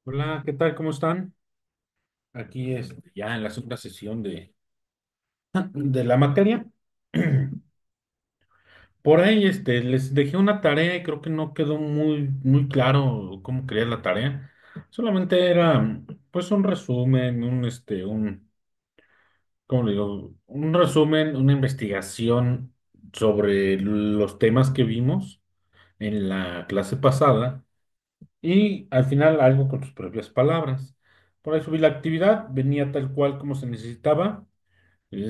Hola, ¿qué tal? ¿Cómo están? Aquí ya en la segunda sesión de la materia. Por ahí les dejé una tarea y creo que no quedó muy claro cómo quería la tarea. Solamente era pues un resumen, ¿cómo le digo? Un resumen, una investigación sobre los temas que vimos en la clase pasada y al final algo con tus propias palabras. Por ahí subí la actividad, venía tal cual como se necesitaba.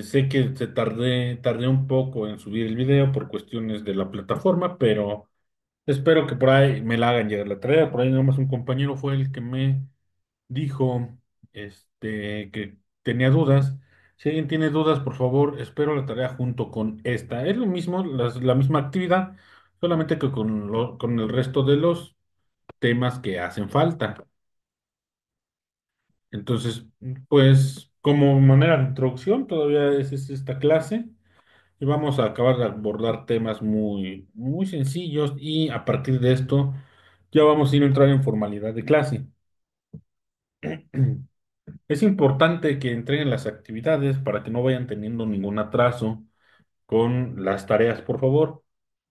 Sé que tardé un poco en subir el video por cuestiones de la plataforma, pero espero que por ahí me la hagan llegar la tarea. Por ahí nomás un compañero fue el que me dijo, que tenía dudas. Si alguien tiene dudas, por favor, espero la tarea junto con esta. Es lo mismo, la misma actividad, solamente que con el resto de los temas que hacen falta. Entonces, pues, como manera de introducción, todavía es esta clase. Y vamos a acabar de abordar temas muy sencillos y a partir de esto ya vamos a ir a entrar en formalidad de clase. Es importante que entreguen las actividades para que no vayan teniendo ningún atraso con las tareas, por favor.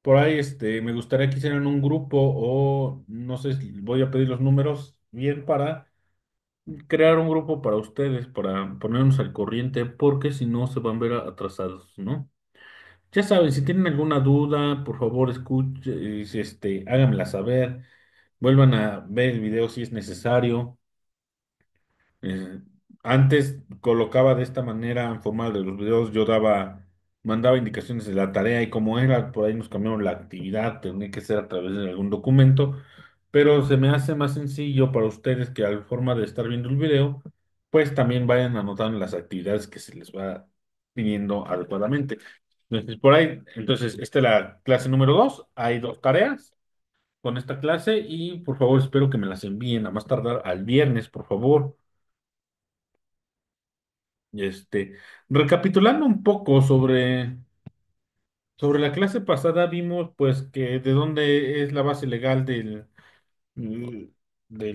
Por ahí, me gustaría que hicieran un grupo o no sé si voy a pedir los números bien para crear un grupo para ustedes, para ponernos al corriente, porque si no se van a ver atrasados, ¿no? Ya saben, si tienen alguna duda, por favor, háganmela saber. Vuelvan a ver el video si es necesario. Eh, Antes colocaba de esta manera en forma de los videos, mandaba indicaciones de la tarea y como era, por ahí nos cambiaron la actividad, tenía que ser a través de algún documento, pero se me hace más sencillo para ustedes que al forma de estar viendo el video, pues también vayan anotando las actividades que se les va pidiendo adecuadamente. Entonces, por ahí, entonces, esta es la clase número 2. Hay dos tareas con esta clase y por favor espero que me las envíen a más tardar al viernes, por favor. Este, Recapitulando un poco sobre la clase pasada, vimos pues que de dónde es la base legal del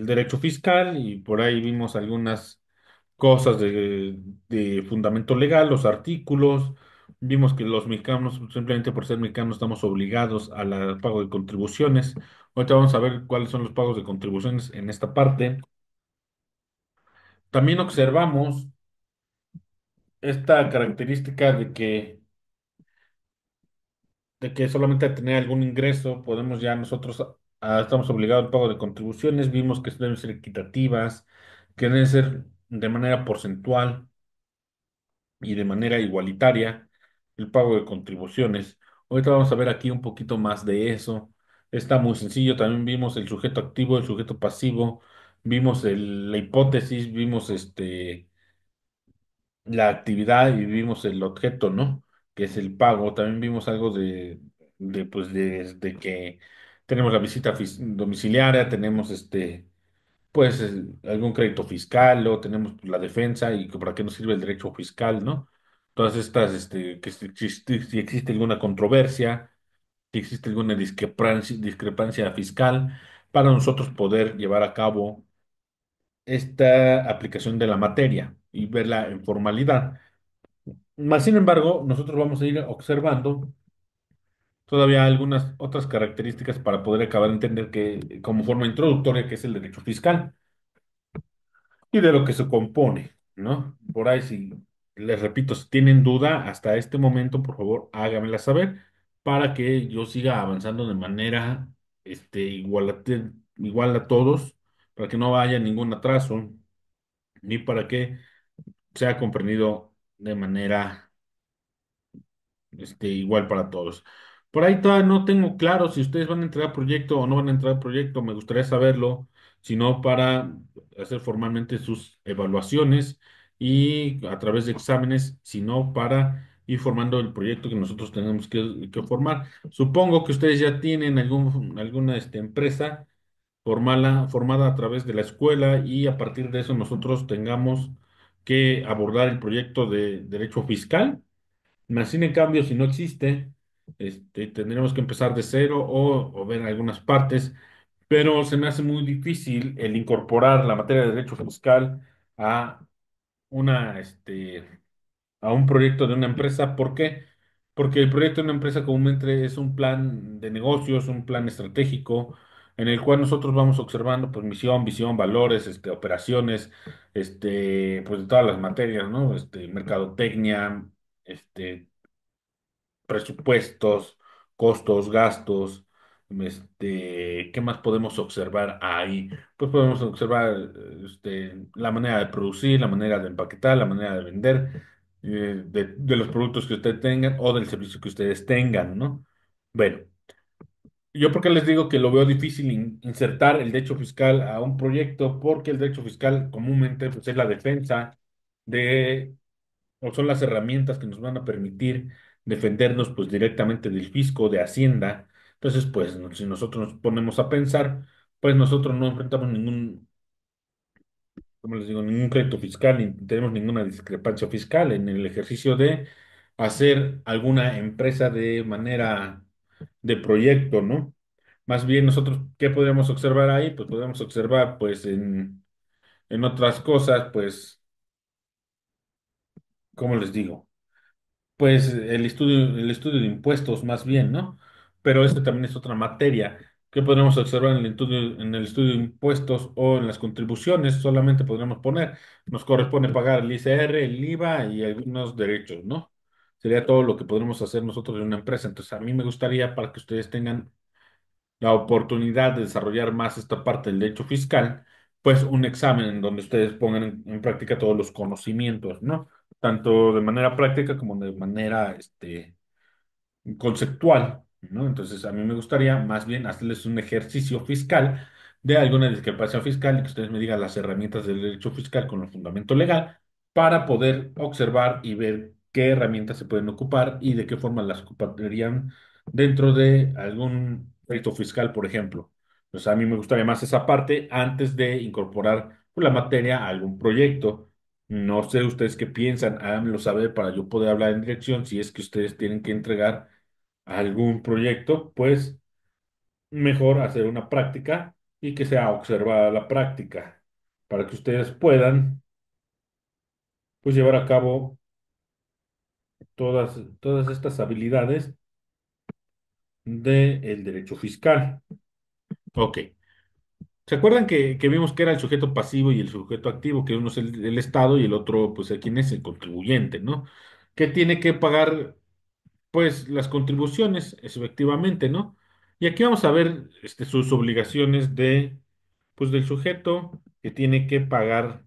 derecho fiscal y por ahí vimos algunas cosas de fundamento legal, los artículos. Vimos que los mexicanos, simplemente por ser mexicanos, estamos obligados al pago de contribuciones. Ahorita vamos a ver cuáles son los pagos de contribuciones en esta parte. También observamos esta característica de que solamente al tener algún ingreso podemos ya nosotros estamos obligados al pago de contribuciones. Vimos que deben ser equitativas, que deben ser de manera porcentual y de manera igualitaria el pago de contribuciones. Ahorita vamos a ver aquí un poquito más de eso. Está muy sencillo. También vimos el sujeto activo, el sujeto pasivo, vimos la hipótesis, vimos la actividad y vimos el objeto, ¿no? Que es el pago. También vimos algo pues, de que tenemos la visita domiciliaria, tenemos pues, algún crédito fiscal, o tenemos la defensa y que para qué nos sirve el derecho fiscal, ¿no? Todas estas, que si existe alguna controversia, si existe alguna discrepancia fiscal, para nosotros poder llevar a cabo esta aplicación de la materia y verla en formalidad. Más sin embargo, nosotros vamos a ir observando todavía algunas otras características para poder acabar de entender que, como forma introductoria, que es el derecho fiscal y de lo que se compone, ¿no? Por ahí, si les repito, si tienen duda hasta este momento, por favor, háganmela saber para que yo siga avanzando de manera igual a todos, para que no haya ningún atraso, ni para que sea comprendido de manera igual para todos. Por ahí todavía no tengo claro si ustedes van a entregar proyecto o no van a entregar proyecto, me gustaría saberlo, si no para hacer formalmente sus evaluaciones y a través de exámenes, sino para ir formando el proyecto que nosotros tenemos que formar. Supongo que ustedes ya tienen alguna empresa formada a través de la escuela y a partir de eso nosotros tengamos que abordar el proyecto de derecho fiscal. Más sin en cambio, si no existe, tendremos que empezar de cero o ver algunas partes. pero se me hace muy difícil el incorporar la materia de derecho fiscal a una, a un proyecto de una empresa. ¿Por qué? Porque el proyecto de una empresa comúnmente es un plan de negocios, un plan estratégico, en el cual nosotros vamos observando pues misión, visión, valores, operaciones, pues de todas las materias, ¿no? Mercadotecnia, este, presupuestos, costos, gastos, ¿qué más podemos observar ahí? Pues podemos observar, la manera de producir, la manera de empaquetar, la manera de vender, de los productos que ustedes tengan o del servicio que ustedes tengan, ¿no? Bueno, yo porque les digo que lo veo difícil insertar el derecho fiscal a un proyecto, porque el derecho fiscal comúnmente pues, es la defensa de o son las herramientas que nos van a permitir defendernos pues directamente del fisco, de Hacienda. Entonces, pues si nosotros nos ponemos a pensar, pues nosotros no enfrentamos ningún, como les digo, ningún crédito fiscal, ni tenemos ninguna discrepancia fiscal en el ejercicio de hacer alguna empresa de manera de proyecto, ¿no? Más bien nosotros, ¿qué podríamos observar ahí? Pues podríamos observar, pues, en otras cosas, pues, ¿cómo les digo? Pues el estudio de impuestos más bien, ¿no? Pero este también es otra materia que podemos observar en el estudio de impuestos o en las contribuciones, solamente podríamos poner, nos corresponde pagar el ICR, el IVA y algunos derechos, ¿no? Sería todo lo que podremos hacer nosotros en una empresa. Entonces, a mí me gustaría para que ustedes tengan la oportunidad de desarrollar más esta parte del derecho fiscal, pues un examen en donde ustedes pongan en práctica todos los conocimientos, ¿no? Tanto de manera práctica como de manera, conceptual, ¿no? Entonces, a mí me gustaría más bien hacerles un ejercicio fiscal de alguna discrepancia fiscal y que ustedes me digan las herramientas del derecho fiscal con el fundamento legal para poder observar y ver qué herramientas se pueden ocupar y de qué forma las ocuparían dentro de algún crédito fiscal, por ejemplo. Pues a mí me gustaría más esa parte antes de incorporar pues, la materia a algún proyecto. No sé ustedes qué piensan, háganmelo saber para yo poder hablar en dirección si es que ustedes tienen que entregar algún proyecto, pues mejor hacer una práctica y que sea observada la práctica para que ustedes puedan pues llevar a cabo todas estas habilidades del derecho fiscal. Ok. ¿Se acuerdan que vimos que era el sujeto pasivo y el sujeto activo, que uno es el Estado y el otro, pues, ¿quién es? El contribuyente, ¿no? Que tiene que pagar pues las contribuciones, efectivamente, ¿no? Y aquí vamos a ver sus obligaciones pues, del sujeto que tiene que pagar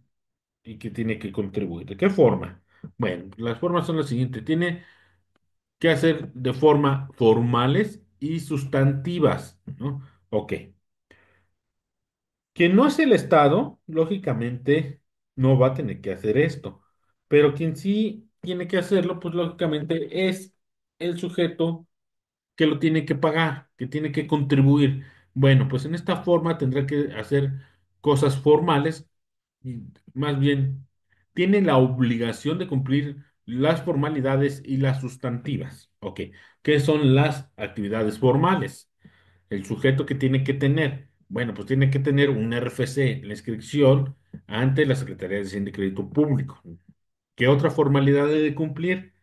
y que tiene que contribuir. ¿De qué forma? Bueno, las formas son las siguientes. Tiene que hacer de forma formales y sustantivas, ¿no? Ok. Quien no es el Estado, lógicamente, no va a tener que hacer esto. Pero quien sí tiene que hacerlo, pues lógicamente es el sujeto que lo tiene que pagar, que tiene que contribuir. Bueno, pues en esta forma tendrá que hacer cosas formales y más bien tiene la obligación de cumplir las formalidades y las sustantivas. Ok, ¿qué son las actividades formales? El sujeto que tiene que tener. Bueno, pues tiene que tener un RFC, la inscripción ante la Secretaría de Hacienda y Crédito Público. ¿Qué otra formalidad debe cumplir?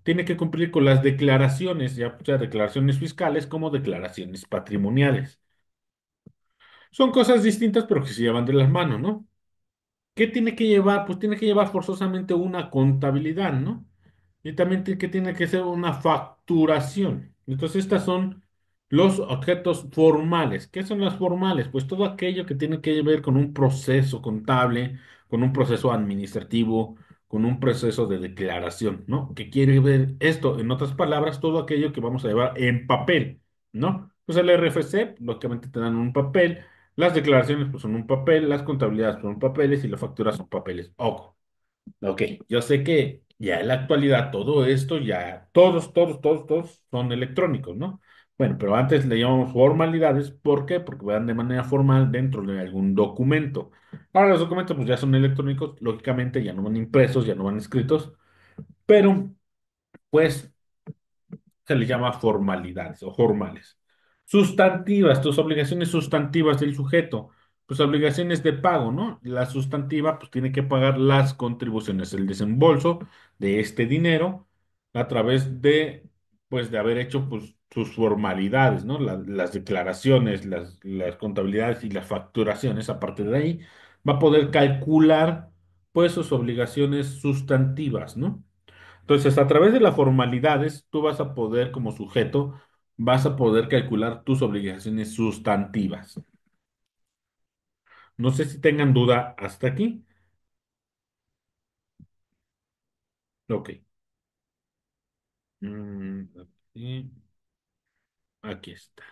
Tiene que cumplir con las declaraciones, ya sea declaraciones fiscales como declaraciones patrimoniales. Son cosas distintas, pero que se llevan de las manos, ¿no? ¿Qué tiene que llevar? Pues tiene que llevar forzosamente una contabilidad, ¿no? Y también que tiene que ser una facturación. Entonces, estas son los objetos formales. ¿Qué son las formales? Pues todo aquello que tiene que ver con un proceso contable, con un proceso administrativo, con un proceso de declaración, ¿no? ¿Qué quiere ver esto? En otras palabras, todo aquello que vamos a llevar en papel, ¿no? Pues el RFC, lógicamente te dan un papel, las declaraciones pues son un papel, las contabilidades son papeles y las facturas son papeles. Ojo. Ok, yo sé que ya en la actualidad todo esto ya, todos son electrónicos, ¿no? Bueno, pero antes le llamamos formalidades. ¿Por qué? Porque van de manera formal dentro de algún documento. Ahora los documentos pues ya son electrónicos, lógicamente ya no van impresos, ya no van escritos, pero pues se les llama formalidades o formales. Sustantivas, tus obligaciones sustantivas del sujeto, pues obligaciones de pago, ¿no? La sustantiva, pues tiene que pagar las contribuciones, el desembolso de este dinero a través de, pues de haber hecho, pues, sus formalidades, ¿no? Las declaraciones, las contabilidades y las facturaciones, aparte de ahí, va a poder calcular, pues, sus obligaciones sustantivas, ¿no? Entonces, a través de las formalidades, tú vas a poder, como sujeto, vas a poder calcular tus obligaciones sustantivas. No sé si tengan duda hasta aquí. Ok. Aquí, aquí está.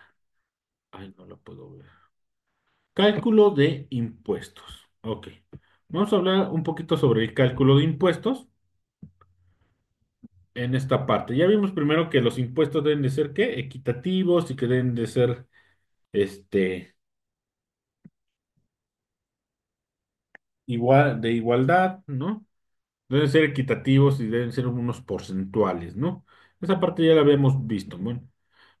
Ay, no lo puedo ver. Cálculo de impuestos. Ok. Vamos a hablar un poquito sobre el cálculo de impuestos en esta parte. Ya vimos primero que los impuestos deben de ser, ¿qué? Equitativos y que deben de ser, este, de igualdad, ¿no? Deben ser equitativos y deben ser unos porcentuales, ¿no? Esa parte ya la habíamos visto. Bueno,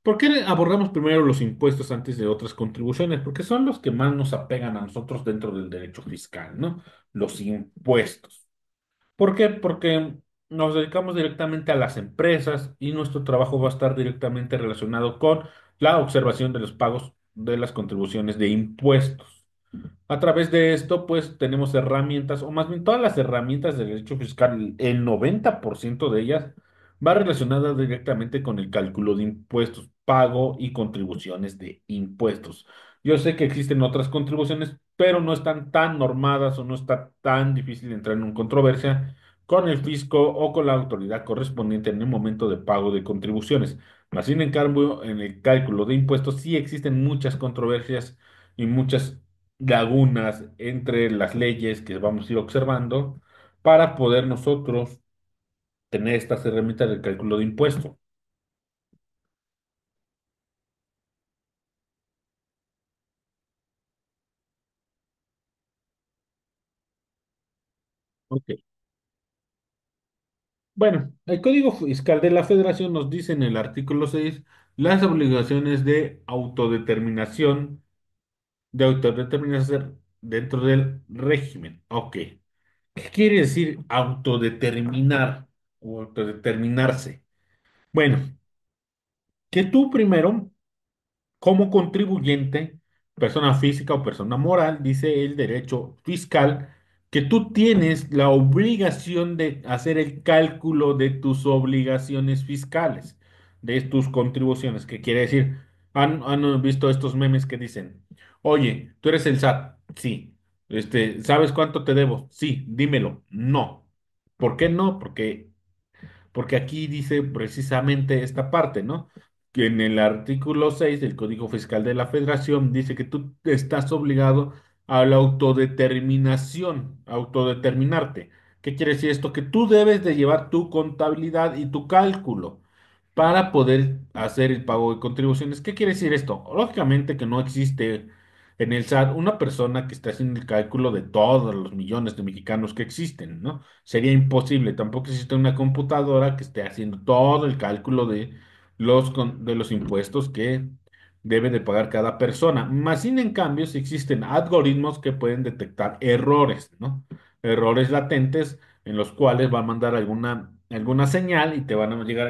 ¿por qué abordamos primero los impuestos antes de otras contribuciones? Porque son los que más nos apegan a nosotros dentro del derecho fiscal, ¿no? Los impuestos. ¿Por qué? Porque nos dedicamos directamente a las empresas y nuestro trabajo va a estar directamente relacionado con la observación de los pagos de las contribuciones de impuestos. A través de esto, pues tenemos herramientas, o más bien todas las herramientas del derecho fiscal, el 90% de ellas va relacionada directamente con el cálculo de impuestos, pago y contribuciones de impuestos. Yo sé que existen otras contribuciones, pero no están tan normadas o no está tan difícil entrar en controversia con el fisco o con la autoridad correspondiente en el momento de pago de contribuciones. Más sin en cambio, en el cálculo de impuestos sí existen muchas controversias y muchas lagunas entre las leyes que vamos a ir observando para poder nosotros tener estas herramientas de cálculo de impuestos. Ok. Bueno, el Código Fiscal de la Federación nos dice en el artículo 6 las obligaciones de autodeterminación dentro del régimen. Ok. ¿Qué quiere decir autodeterminar o autodeterminarse? Bueno, que tú primero como contribuyente, persona física o persona moral, dice el derecho fiscal, que tú tienes la obligación de hacer el cálculo de tus obligaciones fiscales, de tus contribuciones. ¿Qué quiere decir? Han visto estos memes que dicen, oye, tú eres el SAT, sí. ¿Sabes cuánto te debo? Sí, dímelo. No. ¿Por qué no? Porque aquí dice precisamente esta parte, ¿no? Que en el artículo 6 del Código Fiscal de la Federación dice que tú estás obligado a la autodeterminación, autodeterminarte. ¿Qué quiere decir esto? Que tú debes de llevar tu contabilidad y tu cálculo para poder hacer el pago de contribuciones. ¿Qué quiere decir esto? Lógicamente que no existe en el SAT una persona que esté haciendo el cálculo de todos los millones de mexicanos que existen, ¿no? Sería imposible. Tampoco existe una computadora que esté haciendo todo el cálculo de de los impuestos que debe de pagar cada persona. Más sin en cambio, si existen algoritmos que pueden detectar errores, ¿no? Errores latentes en los cuales va a mandar alguna señal y te van a llegar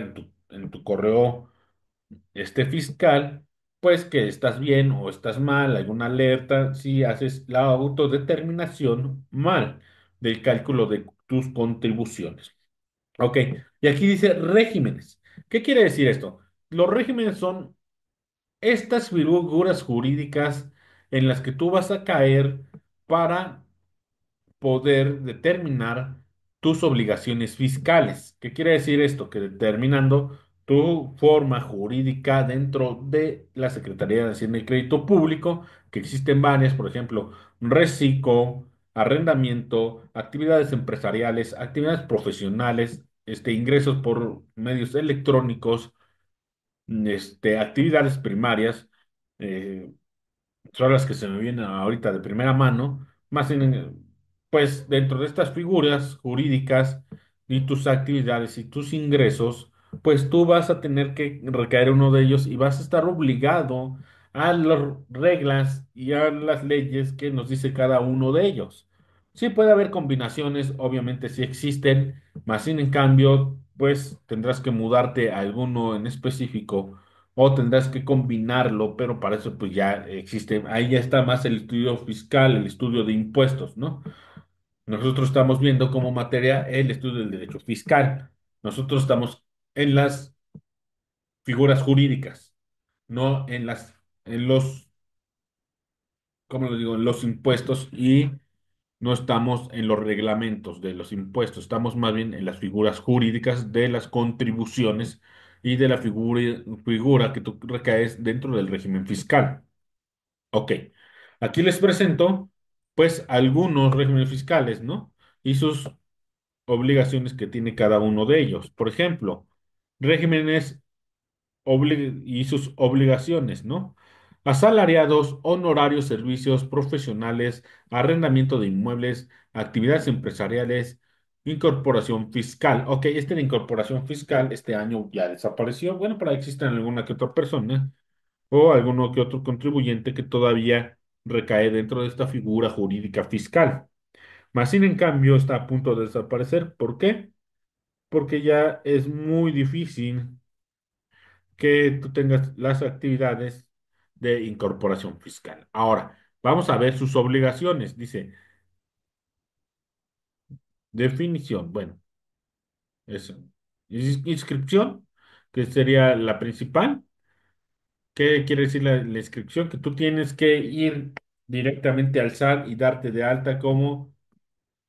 en tu correo fiscal, pues que estás bien o estás mal, alguna alerta si haces la autodeterminación mal del cálculo de tus contribuciones. Ok, y aquí dice regímenes. ¿Qué quiere decir esto? Los regímenes son estas figuras jurídicas en las que tú vas a caer para poder determinar tus obligaciones fiscales. ¿Qué quiere decir esto? Que determinando tu forma jurídica dentro de la Secretaría de Hacienda y Crédito Público, que existen varias, por ejemplo, reciclo, arrendamiento, actividades empresariales, actividades profesionales, ingresos por medios electrónicos, actividades primarias, eh, son las que se me vienen ahorita de primera mano, pues dentro de estas figuras jurídicas y tus actividades y tus ingresos, pues tú vas a tener que recaer uno de ellos y vas a estar obligado a las reglas y a las leyes que nos dice cada uno de ellos. Sí puede haber combinaciones, obviamente sí existen, más sin en cambio, pues tendrás que mudarte a alguno en específico o tendrás que combinarlo, pero para eso pues ya existe, ahí ya está más el estudio fiscal, el estudio de impuestos, ¿no? Nosotros estamos viendo como materia el estudio del derecho fiscal. Nosotros estamos en las figuras jurídicas, no en los, ¿cómo lo digo? En los impuestos y no estamos en los reglamentos de los impuestos. Estamos más bien en las figuras jurídicas de las contribuciones y de la figura que tú recaes dentro del régimen fiscal. Ok. Aquí les presento, pues, algunos regímenes fiscales, ¿no? Y sus obligaciones que tiene cada uno de ellos. Por ejemplo, regímenes y sus obligaciones, ¿no? Asalariados, honorarios, servicios profesionales, arrendamiento de inmuebles, actividades empresariales, incorporación fiscal. Ok, este de incorporación fiscal este año ya desapareció. Bueno, pero existen alguna que otra persona o alguno que otro contribuyente que todavía recae dentro de esta figura jurídica fiscal. Más sin en cambio está a punto de desaparecer. ¿Por qué? Porque ya es muy difícil que tú tengas las actividades de incorporación fiscal. Ahora, vamos a ver sus obligaciones. Dice, definición. Bueno, eso. Inscripción, que sería la principal. ¿Qué quiere decir la inscripción? Que tú tienes que ir directamente al SAT y darte de alta como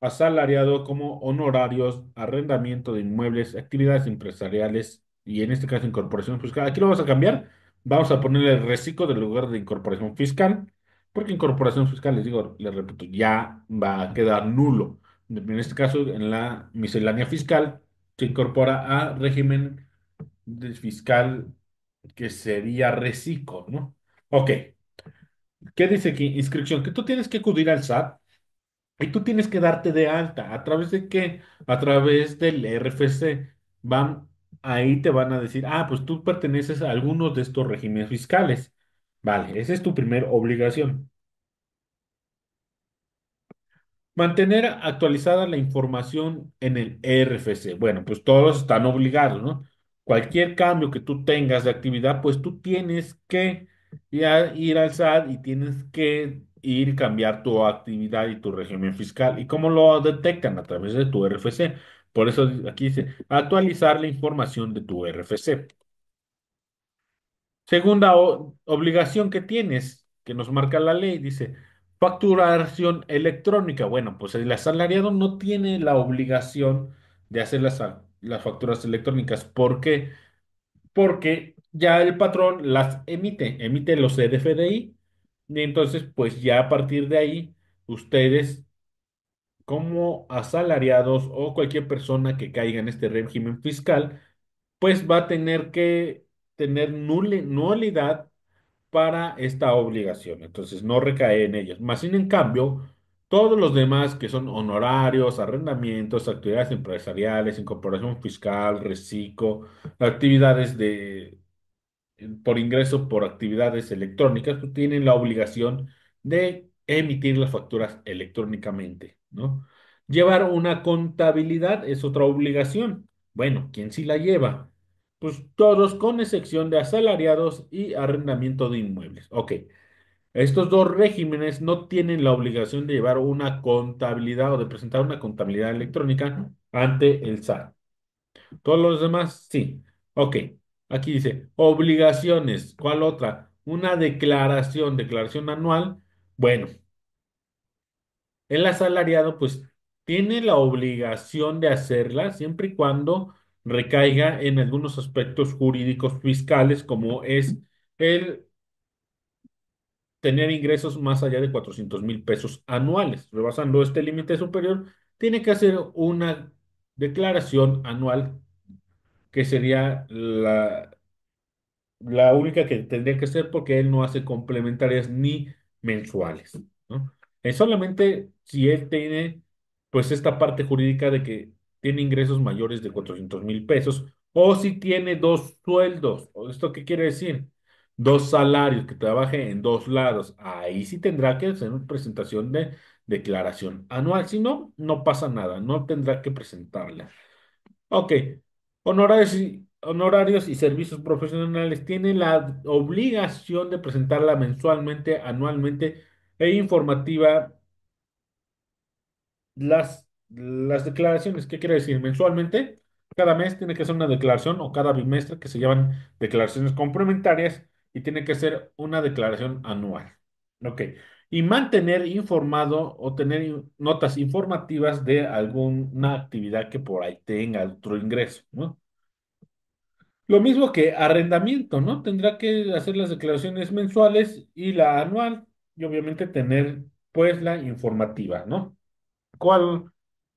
asalariado, como honorarios, arrendamiento de inmuebles, actividades empresariales y en este caso incorporación fiscal. Aquí lo vamos a cambiar. Vamos a ponerle reciclo del lugar de incorporación fiscal, porque incorporación fiscal, les digo, les repito, ya va a quedar nulo. En este caso, en la miscelánea fiscal, se incorpora a régimen fiscal que sería reciclo, ¿no? Ok. ¿Qué dice aquí? Inscripción, que tú tienes que acudir al SAT y tú tienes que darte de alta. ¿A través de qué? A través del RFC. Van, ahí te van a decir, ah, pues tú perteneces a algunos de estos regímenes fiscales. Vale, esa es tu primera obligación. Mantener actualizada la información en el RFC. Bueno, pues todos están obligados, ¿no? Cualquier cambio que tú tengas de actividad, pues tú tienes que ya ir al SAT y tienes que ir cambiar tu actividad y tu régimen fiscal. ¿Y cómo lo detectan? A través de tu RFC. Por eso aquí dice actualizar la información de tu RFC. Segunda obligación que tienes, que nos marca la ley, dice facturación electrónica. Bueno, pues el asalariado no tiene la obligación de hacer las facturas electrónicas. ¿Por qué? Porque ya el patrón las emite los CFDI. Y entonces, pues ya a partir de ahí, ustedes como asalariados o cualquier persona que caiga en este régimen fiscal, pues va a tener que tener nulidad para esta obligación. Entonces, no recae en ellos. Más sin en cambio, todos los demás que son honorarios, arrendamientos, actividades empresariales, incorporación fiscal, reciclo, actividades por ingreso por actividades electrónicas, pues tienen la obligación de emitir las facturas electrónicamente, ¿no? Llevar una contabilidad es otra obligación. Bueno, ¿quién sí la lleva? Pues todos con excepción de asalariados y arrendamiento de inmuebles. Ok, estos dos regímenes no tienen la obligación de llevar una contabilidad o de presentar una contabilidad electrónica ante el SAT. Todos los demás, sí. Ok, aquí dice obligaciones. ¿Cuál otra? Una declaración anual. Bueno, el asalariado pues tiene la obligación de hacerla siempre y cuando recaiga en algunos aspectos jurídicos fiscales como es el tener ingresos más allá de 400,000 pesos anuales. Rebasando este límite superior, tiene que hacer una declaración anual que sería la única que tendría que ser porque él no hace complementarias ni mensuales, ¿no? Es solamente si él tiene, pues, esta parte jurídica de que tiene ingresos mayores de 400,000 pesos o si tiene dos sueldos. ¿O ¿Esto qué quiere decir? Dos salarios que trabaje en dos lados. Ahí sí tendrá que hacer una presentación de declaración anual. Si no, no pasa nada, no tendrá que presentarla. Ok. Honorarios y servicios profesionales tienen la obligación de presentarla mensualmente, anualmente e informativa las declaraciones. ¿Qué quiere decir? Mensualmente, cada mes tiene que ser una declaración o cada bimestre que se llaman declaraciones complementarias y tiene que ser una declaración anual. Ok. Y mantener informado o tener notas informativas de alguna actividad que por ahí tenga otro ingreso, ¿no? Lo mismo que arrendamiento, ¿no? Tendrá que hacer las declaraciones mensuales y la anual y obviamente tener pues la informativa, ¿no? ¿Cuál?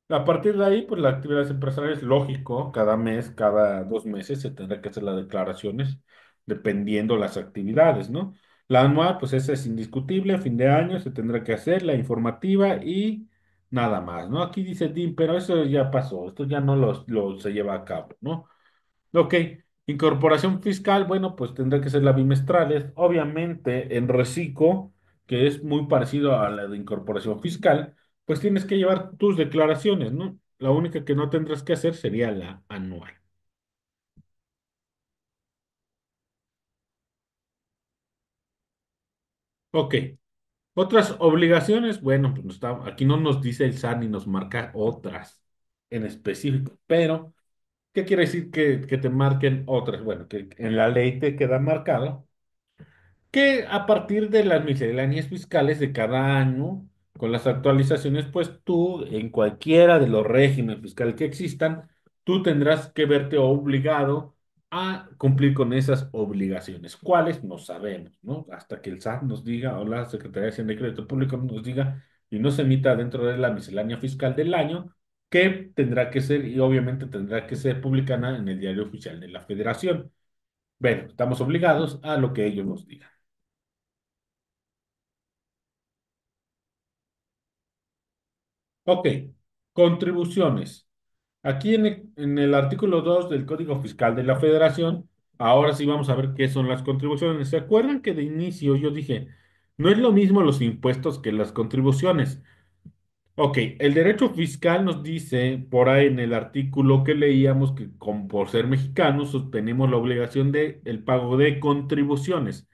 A partir de ahí, pues las actividades empresariales, lógico, cada mes, cada 2 meses se tendrá que hacer las declaraciones dependiendo las actividades, ¿no? La anual, pues esa es indiscutible, a fin de año se tendrá que hacer la informativa y nada más, ¿no? Aquí dice DIM, pero eso ya pasó, esto ya no lo se lleva a cabo, ¿no? Ok, incorporación fiscal, bueno, pues tendrá que ser la bimestrales. Obviamente, en reciclo, que es muy parecido a la de incorporación fiscal, pues tienes que llevar tus declaraciones, ¿no? La única que no tendrás que hacer sería la anual. Ok, otras obligaciones, bueno, pues aquí no nos dice el SAT ni nos marca otras en específico, pero ¿qué quiere decir que te marquen otras? Bueno, que en la ley te queda marcado que a partir de las misceláneas fiscales de cada año, con las actualizaciones, pues tú, en cualquiera de los regímenes fiscales que existan, tú tendrás que verte obligado a cumplir con esas obligaciones. ¿Cuáles? No sabemos, ¿no? Hasta que el SAT nos diga, o la Secretaría de Hacienda y Crédito Público nos diga y no se emita dentro de la miscelánea fiscal del año, que tendrá que ser, y obviamente tendrá que ser publicada en el Diario Oficial de la Federación. Bueno, estamos obligados a lo que ellos nos digan. Ok, contribuciones. Aquí en el artículo 2 del Código Fiscal de la Federación, ahora sí vamos a ver qué son las contribuciones. ¿Se acuerdan que de inicio yo dije, no es lo mismo los impuestos que las contribuciones? Ok, el derecho fiscal nos dice por ahí en el artículo que leíamos que por ser mexicanos tenemos la obligación de el pago de contribuciones.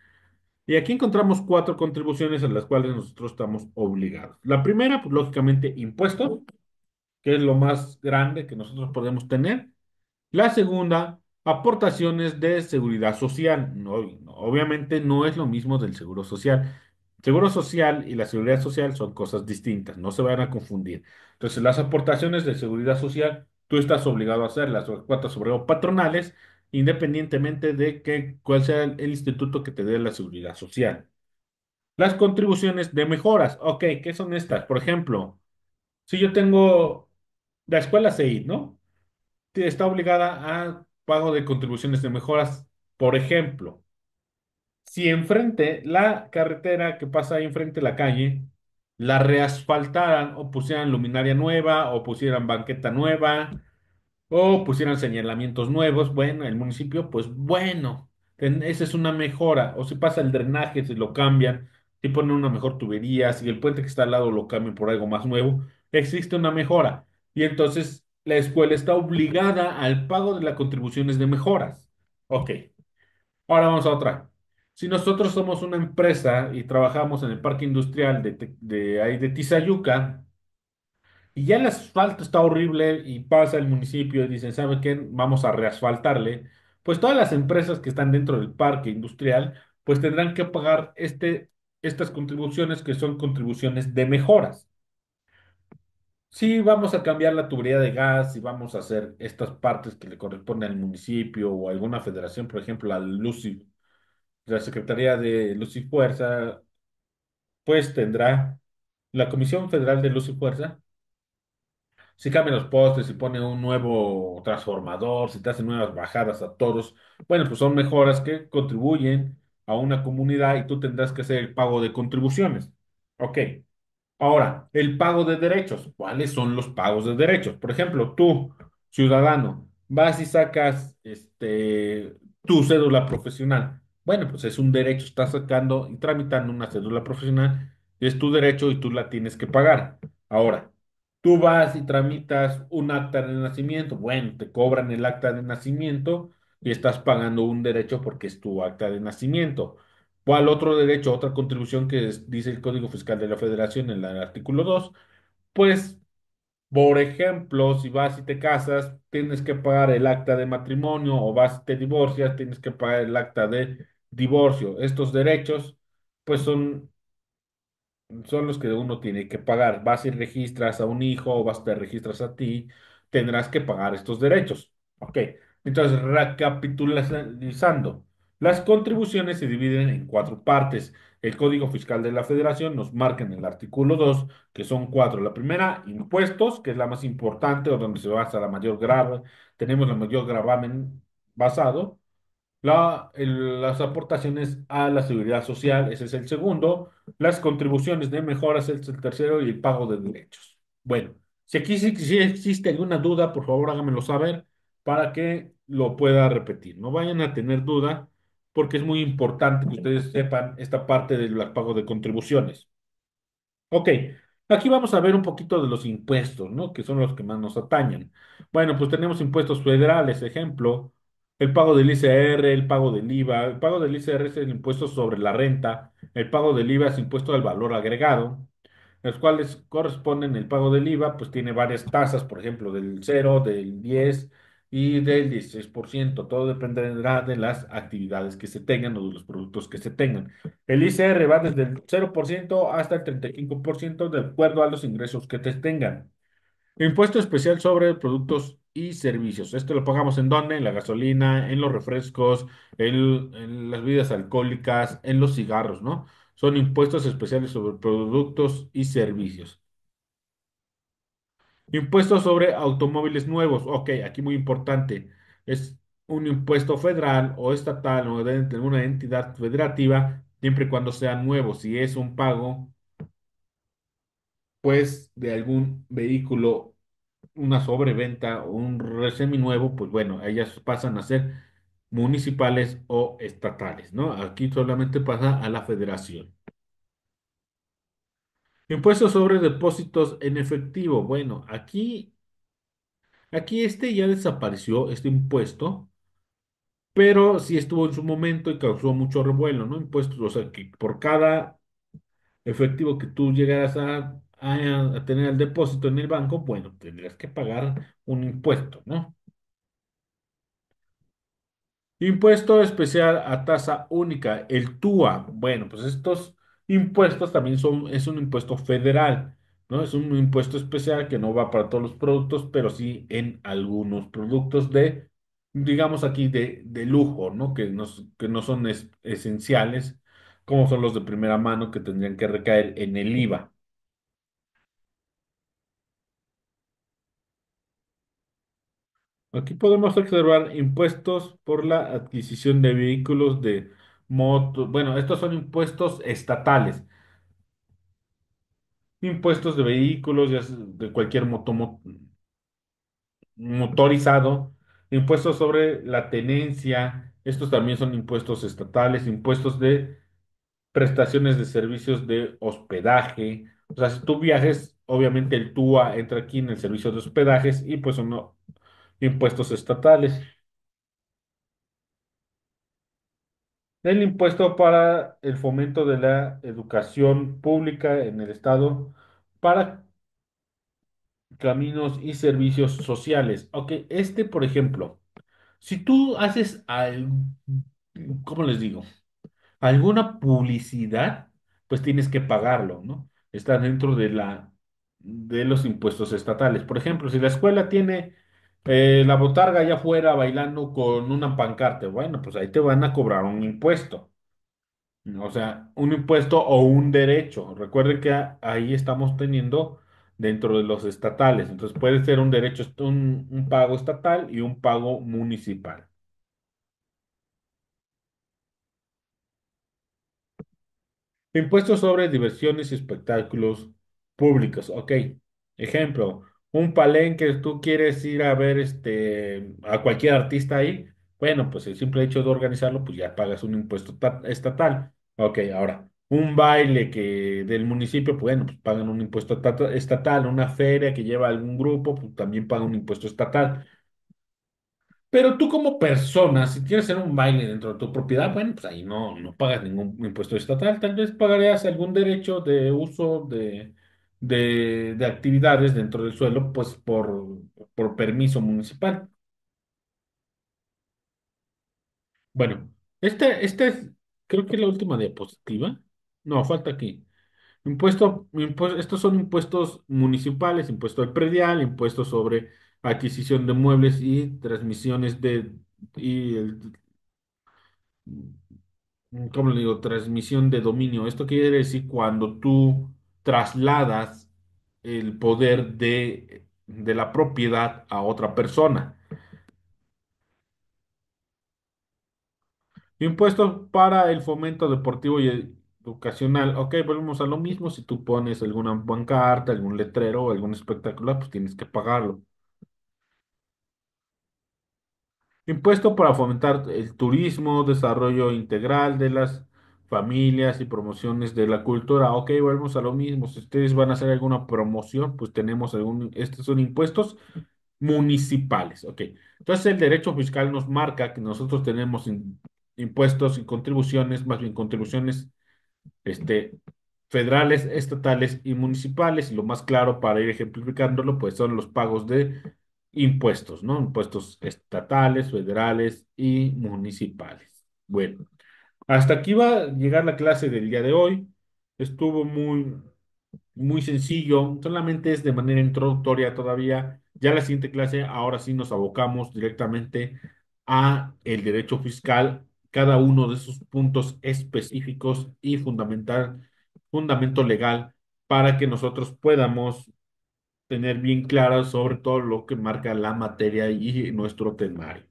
Y aquí encontramos cuatro contribuciones a las cuales nosotros estamos obligados. La primera, pues lógicamente, impuestos que es lo más grande que nosotros podemos tener. La segunda, aportaciones de seguridad social. Obviamente no es lo mismo del seguro social. Seguro social y la seguridad social son cosas distintas, no se van a confundir. Entonces, las aportaciones de seguridad social, tú estás obligado a hacerlas, o cuotas sobre o patronales, independientemente de cuál sea el instituto que te dé la seguridad social. Las contribuciones de mejoras, ok, ¿qué son estas? Por ejemplo, si yo tengo la escuela CEID, ¿no? Está obligada a pago de contribuciones de mejoras. Por ejemplo, si enfrente la carretera que pasa ahí enfrente de la calle, la reasfaltaran o pusieran luminaria nueva o pusieran banqueta nueva o pusieran señalamientos nuevos, bueno, el municipio, pues bueno, esa es una mejora. O si pasa el drenaje, si lo cambian, si ponen una mejor tubería, si el puente que está al lado lo cambian por algo más nuevo, existe una mejora. Y entonces la escuela está obligada al pago de las contribuciones de mejoras. Ok, ahora vamos a otra. Si nosotros somos una empresa y trabajamos en el parque industrial de ahí de Tizayuca, y ya el asfalto está horrible y pasa el municipio y dicen, ¿sabe qué? Vamos a reasfaltarle. Pues todas las empresas que están dentro del parque industrial, pues tendrán que pagar estas contribuciones que son contribuciones de mejoras. Si vamos a cambiar la tubería de gas, si vamos a hacer estas partes que le corresponden al municipio o a alguna federación, por ejemplo, al LUCI, la Secretaría de Luz y Fuerza, pues tendrá la Comisión Federal de Luz y Fuerza. Si cambian los postes, si pone un nuevo transformador, si te hacen nuevas bajadas a todos, bueno, pues son mejoras que contribuyen a una comunidad y tú tendrás que hacer el pago de contribuciones. Ok. Ahora, el pago de derechos. ¿Cuáles son los pagos de derechos? Por ejemplo, tú, ciudadano. Vas y sacas tu cédula profesional. Bueno, pues es un derecho, estás sacando y tramitando una cédula profesional, es tu derecho y tú la tienes que pagar. Ahora, tú vas y tramitas un acta de nacimiento. Bueno, te cobran el acta de nacimiento y estás pagando un derecho porque es tu acta de nacimiento. ¿Cuál otro derecho, otra contribución que dice el Código Fiscal de la Federación en el artículo 2? Pues por ejemplo, si vas y te casas, tienes que pagar el acta de matrimonio o vas y te divorcias, tienes que pagar el acta de divorcio. Estos derechos, pues son los que uno tiene que pagar. Vas y registras a un hijo o vas y te registras a ti, tendrás que pagar estos derechos. Ok, entonces recapitulando, las contribuciones se dividen en cuatro partes. El Código Fiscal de la Federación nos marca en el artículo 2 que son cuatro. La primera, impuestos, que es la más importante o donde se basa la mayor tenemos la mayor gravamen basado. Las aportaciones a la seguridad social, ese es el segundo. Las contribuciones de mejoras, ese es el tercero. Y el pago de derechos. Bueno, si aquí sí existe alguna duda, por favor háganmelo saber para que lo pueda repetir. No vayan a tener duda porque es muy importante que ustedes sepan esta parte del pago de contribuciones. Ok, aquí vamos a ver un poquito de los impuestos, ¿no? Que son los que más nos atañen. Bueno, pues tenemos impuestos federales, ejemplo, el pago del ICR, el pago del IVA. El pago del ICR es el impuesto sobre la renta, el pago del IVA es impuesto al valor agregado, los cuales corresponden el pago del IVA, pues tiene varias tasas, por ejemplo, del 0, del 10 y del 16%. Todo dependerá de las actividades que se tengan o de los productos que se tengan. El ICR va desde el 0% hasta el 35% de acuerdo a los ingresos que te tengan. Impuesto especial sobre productos y servicios. Esto lo pagamos en dónde? En la gasolina, en los refrescos, en las bebidas alcohólicas, en los cigarros, ¿no? Son impuestos especiales sobre productos y servicios. Impuesto sobre automóviles nuevos. Ok, aquí muy importante. Es un impuesto federal o estatal o de alguna entidad federativa, siempre y cuando sean nuevos. Si es un pago, pues, de algún vehículo, una sobreventa o un seminuevo, pues bueno, ellas pasan a ser municipales o estatales, ¿no? Aquí solamente pasa a la federación. Impuesto sobre depósitos en efectivo. Bueno, aquí ya desapareció este impuesto, pero sí estuvo en su momento y causó mucho revuelo, ¿no? Impuestos, o sea, que por cada efectivo que tú llegaras a tener el depósito en el banco, bueno, tendrías que pagar un impuesto, ¿no? Impuesto especial a tasa única, el TUA. Bueno, pues estos impuestos también es un impuesto federal, ¿no? Es un impuesto especial que no va para todos los productos, pero sí en algunos productos digamos aquí, de lujo, ¿no? Que no son esenciales, como son los de primera mano que tendrían que recaer en el IVA. Aquí podemos observar impuestos por la adquisición de vehículos de moto. Bueno, estos son impuestos estatales. Impuestos de vehículos, de cualquier motorizado. Impuestos sobre la tenencia. Estos también son impuestos estatales. Impuestos de prestaciones de servicios de hospedaje. O sea, si tú viajes, obviamente el TUA entra aquí en el servicio de hospedajes y pues son impuestos estatales. El impuesto para el fomento de la educación pública en el estado para caminos y servicios sociales. Ok, por ejemplo, si tú haces ¿cómo les digo? Alguna publicidad, pues tienes que pagarlo, ¿no? Está dentro de los impuestos estatales. Por ejemplo, si la escuela tiene la botarga allá afuera bailando con una pancarta, bueno, pues ahí te van a cobrar un impuesto. O sea, un impuesto o un derecho. Recuerden que ahí estamos teniendo dentro de los estatales. Entonces puede ser un derecho, un pago estatal y un pago municipal. Impuestos sobre diversiones y espectáculos públicos. Ok. Ejemplo. un palenque, tú quieres ir a ver a cualquier artista ahí, bueno, pues el simple hecho de organizarlo, pues ya pagas un impuesto estatal. Ok, ahora, un baile que del municipio, pues bueno, pues pagan un impuesto estatal, una feria que lleva algún grupo, pues también paga un impuesto estatal. Pero tú como persona, si quieres hacer un baile dentro de tu propiedad, bueno, pues ahí no pagas ningún impuesto estatal. Tal vez pagarías algún derecho de uso de actividades dentro del suelo, pues por permiso municipal. Bueno, este es, creo que es la última diapositiva. No, falta aquí. Estos son impuestos municipales, impuesto al predial, impuesto sobre adquisición de muebles y transmisiones y el ¿cómo le digo? Transmisión de dominio. Esto quiere decir cuando tú trasladas el poder de la propiedad a otra persona. Impuestos para el fomento deportivo y educacional. Ok, volvemos a lo mismo. Si tú pones alguna pancarta, algún letrero o algún espectáculo, pues tienes que pagarlo. Impuesto para fomentar el turismo, desarrollo integral de las familias y promociones de la cultura. Ok, volvemos a lo mismo. Si ustedes van a hacer alguna promoción, pues tenemos estos son impuestos municipales. Ok, entonces el derecho fiscal nos marca que nosotros tenemos impuestos y contribuciones, más bien contribuciones este, federales, estatales y municipales. Y lo más claro para ir ejemplificándolo, pues son los pagos de impuestos, ¿no? Impuestos estatales, federales y municipales. Bueno, hasta aquí va a llegar la clase del día de hoy. Estuvo muy sencillo, solamente es de manera introductoria todavía. Ya la siguiente clase, ahora sí nos abocamos directamente a el derecho fiscal, cada uno de esos puntos específicos y fundamento legal para que nosotros podamos tener bien claro sobre todo lo que marca la materia y nuestro temario.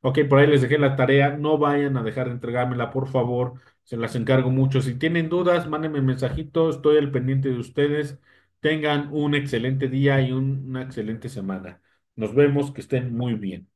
Ok, por ahí les dejé la tarea, no vayan a dejar de entregármela, por favor, se las encargo mucho. Si tienen dudas, mándenme mensajito, estoy al pendiente de ustedes. Tengan un excelente día y una excelente semana. Nos vemos, que estén muy bien.